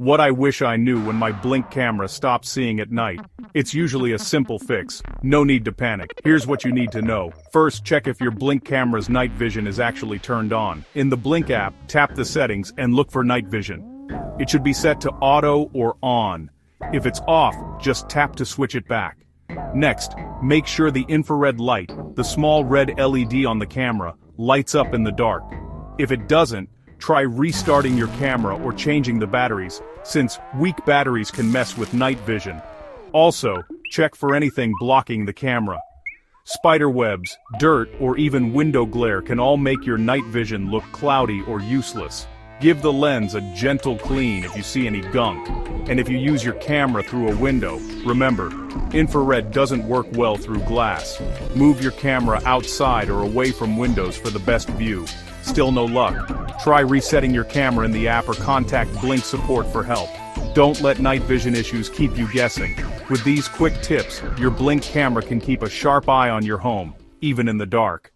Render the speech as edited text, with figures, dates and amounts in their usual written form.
What I wish I knew when my Blink camera stops seeing at night. It's usually a simple fix. No need to panic. Here's what you need to know. First, check if your Blink camera's night vision is actually turned on. In the Blink app, tap the settings and look for night vision. It should be set to auto or on. If it's off, just tap to switch it back. Next, make sure the infrared light, the small red LED on the camera, lights up in the dark. If it doesn't, try restarting your camera or changing the batteries, since weak batteries can mess with night vision. Also, check for anything blocking the camera. Spider webs, dirt, or even window glare can all make your night vision look cloudy or useless. Give the lens a gentle clean if you see any gunk. And if you use your camera through a window, remember, infrared doesn't work well through glass. Move your camera outside or away from windows for the best view. Still no luck? Try resetting your camera in the app or contact Blink support for help. Don't let night vision issues keep you guessing. With these quick tips, your Blink camera can keep a sharp eye on your home, even in the dark.